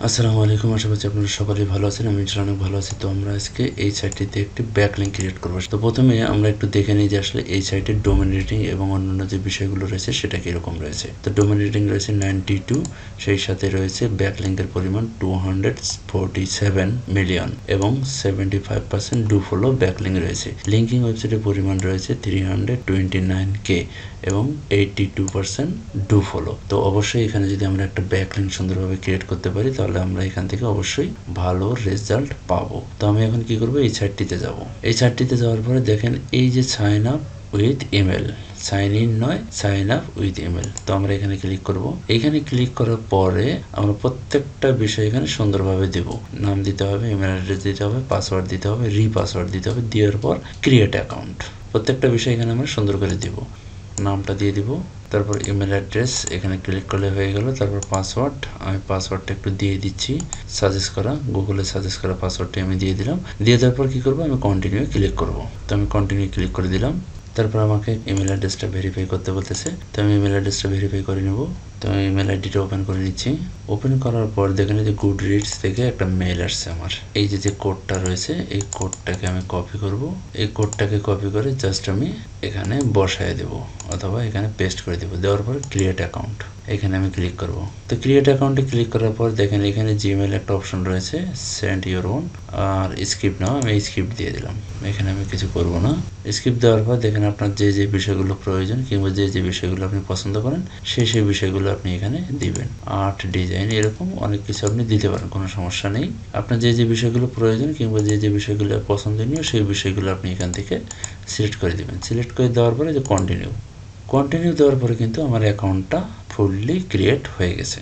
আসসালামু আলাইকুম, আশা করছি আপনারা সকলেই ভালো আছেন। আমি ইনশাআল্লাহ অনেক ভালো আছি। তো আমরা আজকে এই সাইটটিতে একটি ব্যাকলিঙ্ক ক্রিয়েট করব। তো প্রথমে আমরা একটু দেখে নিই যে আসলে এই সাইটের ডোমেন রেটিং এবং অন্যান্য যে বিষয়গুলো রয়েছে সেটা কীরকম রয়েছে। তো ডোমেন রেটিং রয়েছে 92, সেই সাথে রয়েছে ব্যাকলিঙ্কের পরিমাণ 247 মিলিয়ন এবং 75% ডু ফলো ব্যাকলিঙ্ক রয়েছে। লিঙ্কিং ওয়েবসাইটের পরিমাণ রয়েছে 329K এবং 82% ডু ফলো। তো অবশ্যই এখানে যদি আমরা একটা ব্যাকলিঙ্ক সুন্দরভাবে ক্রিয়েট করতে পারি তাহলে আমরা এখান থেকে অবশ্যই ভালো রেজাল্ট পাবো। তো আমি এখন কি করব, এই সাইটটিতে যাব। এই সাইটটিতে যাওয়ার পরে দেখেন এই যে sign up with email, sign in নয়, সাইন আপ উইথ ইমেল। তো আমরা এখানে ক্লিক করব। এখানে ক্লিক করার পরে আমরা প্রত্যেকটা বিষয় এখানে সুন্দরভাবে দেব। নাম দিতে হবে, ইমেল অ্যাড্রেস দিতে হবে, পাসওয়ার্ড দিতে হবে, রিপাসওয়ার্ড দিতে হবে। দেওয়ার পর ক্রিয়েট অ্যাকাউন্ট, প্রত্যেকটা বিষয় এখানে আমরা সুন্দর করে দিব। নামটা দিয়ে দিব, তারপর ইমেল অ্যাড্রেস এখানে ক্লিক করলে হয়ে গেল। তারপর পাসওয়ার্ড, আমি পাসওয়ার্ডটা একটু দিয়ে দিচ্ছি, সাজেস্ট করা, গুগলে সাজেস্ট করা পাসওয়ার্ডটি আমি দিয়ে দিলাম। দিয়ে দেওয়ার পর কী করবো, আমি কন্টিনিউ ক্লিক করব। তো আমি কন্টিনিউ ক্লিক করে দিলাম। তারপর আমাকে ইমেল অ্যাড্রেসটা ভেরিফাই করতে বলতেছে, তো আমি ইমেল অ্যাড্রেসটা ভেরিফাই করে নেব। তো আমি ইমেল আইডিটা ওপেন করে নিচ্ছি। ওপেন করার পর দেখেন যে গুড রিডস থেকে একটা মেল আসছে আমার। এই যে কোডটা রয়েছে, এই কোডটাকে আমি কপি করব। এই কোডটাকে কপি করে জাস্ট আমি এখানে বসায় দেব অথবা এখানে পেস্ট করে দেব। দেওয়ার পর ক্রিয়েট অ্যাকাউন্ট, এখানে আমি ক্লিক করব। তো ক্রিয়েট অ্যাকাউন্টে ক্লিক করার পর দেখেন এখানে জিমেল একটা অপশন রয়েছে, সেন্ড ইউর ওন আর স্ক্রিপ্ট নাও, আমি স্ক্রিপ্ট দিয়ে দিলাম। এখানে আমি কিছু করব না। স্ক্রিপ্ট দেওয়ার পর দেখেন আপনার যে যে বিষয়গুলো প্রয়োজন কিংবা যে যে বিষয়গুলো আপনি পছন্দ করেন সেই বিষয়গুলো আপনি এখানে দিবেন। আর্ট, ডিজাইন, এরকম অনেক কিছু আপনি দিতে পারেন, কোনো সমস্যা নেই। আপনার যে যে বিষয়গুলো প্রয়োজন কিংবা যে যে বিষয়গুলো পছন্দনীয় সেই বিষয়গুলো আপনি এখান থেকে সিলেক্ট করে দিবেন। সিলেক্ট করে দেওয়ার পরে যে কন্টিনিউ দেওয়ার পরে কিন্তু আমার অ্যাকাউন্টটা ফুললি ক্রিয়েট হয়ে গেছে।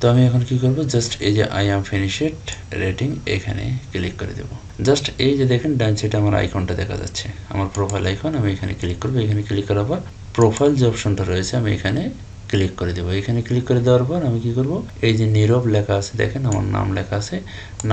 তো আমি এখন কি করব, জাস্ট এই যে আই অ্যাম ফিনিশড রেটিং এখানে ক্লিক করে দেব। জাস্ট এই যে দেখেন ডান সাইডে আমার আইকনটা দেখা যাচ্ছে, আমার প্রোফাইল আইকন। আমি এখানে ক্লিক করব। এখানে ক্লিক করার পর প্রোফাইল যে অপশনটা রয়েছে আমি এখানে ক্লিক করে দেবো। এখানে ক্লিক করে দেওয়ার পর আমি কি করব, এই যে নীরব লেখা আছে দেখেন, আমার নাম লেখা আছে।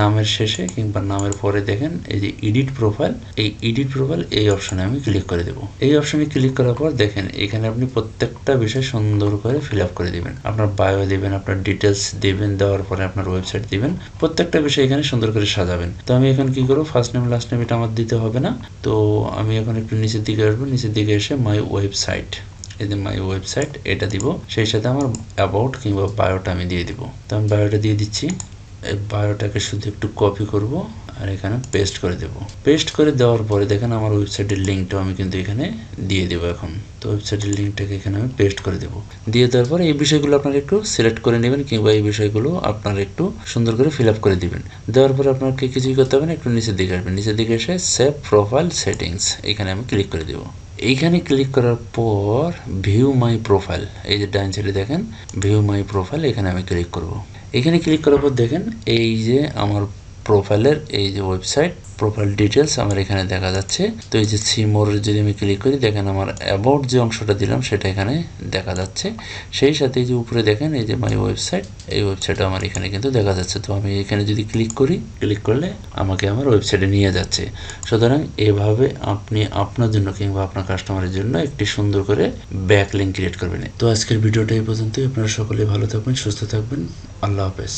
নামের শেষে কিংবা নামের পরে দেখেন এই যে এডিট প্রোফাইল, এই এডিট প্রোফাইল এই অপশনে আমি ক্লিক করে দেবো। এই অপশনে ক্লিক করার পর দেখেন এখানে আপনি প্রত্যেকটা বিষয় সুন্দর করে ফিল আপ করে দিবেন। আপনার বায়ো দিবেন, আপনার ডিটেলস দিবেন, দেওয়ার পরে আপনার ওয়েবসাইট দিবেন। প্রত্যেকটা বিষয় এখানে সুন্দর করে সাজাবেন। তো আমি এখন কি করবো, ফার্স্ট নেম লাস্ট নেম এটা আমার দিতে হবে না। তো আমি এখন একটু নিচের দিকে আসবো, নিচের দিকে এসে মাই ওয়েবসাইট, এই যে মাই ওয়েবসাইট এটা দিব। সেই সাথে আমার অ্যাবাউট কিংবা বায়োটা আমি দিয়ে দিব। তো আমি বায়োটা দিয়ে দিচ্ছি। এই বায়োটাকে শুধু একটু কপি করব আর এখানে পেস্ট করে দেব। পেস্ট করে দেওয়ার পরে দেখেন আমার ওয়েবসাইটের লিঙ্কটাও আমি কিন্তু এখানে দিয়ে দেব এখন। তো ওয়েবসাইটের লিঙ্কটাকে এখানে আমি পেস্ট করে দেব। দিয়ে দেওয়ার পরে এই বিষয়গুলো আপনারা একটু সিলেক্ট করে নেবেন কিংবা এই বিষয়গুলো আপনারা একটু সুন্দর করে ফিল আপ করে দিবেন। দেওয়ার পরে আপনাকে কিছুই করতে হবে না, একটু নিচের দিকে আসবেন। নিচের দিকে এসে সেভ প্রোফাইল সেটিংস এখানে আমি ক্লিক করে দেব। এইখানে ক্লিক করার পর ভিউ মাই প্রোফাইল, এই যে ডান সাইডে দেখেন ভিউ মাই প্রোফাইল, এখানে আমি ক্লিক করব। এখানে ক্লিক করার পর দেখেন এই যে আমার প্রোফাইলের এই যে ওয়েবসাইট প্রোফাইল ডিটেলস আমার এখানে দেখা যাচ্ছে। তো এই যে সি মোর যদি আমি ক্লিক করি দেখেন আমার অ্যাবাউট যে অংশটা দিলাম সেটা এখানে দেখা যাচ্ছে। সেই সাথে এই যে উপরে দেখেন এই যে মাই ওয়েবসাইট, এই ওয়েবসাইট আমার এখানে কিন্তু দেখা যাচ্ছে। তো আমি এখানে যদি ক্লিক করি, ক্লিক করলে আমাকে আমার ওয়েবসাইটে নিয়ে যাচ্ছে। সুতরাং এভাবে আপনি আপনার জন্য কিংবা আপনার কাস্টমারের জন্য একটি সুন্দর করে ব্যাকলিঙ্ক ক্রিয়েট করবেন। তো আজকের ভিডিওটা এই পর্যন্তই। আপনারা সকলে ভালো থাকবেন, সুস্থ থাকবেন। আল্লাহ হাফেজ।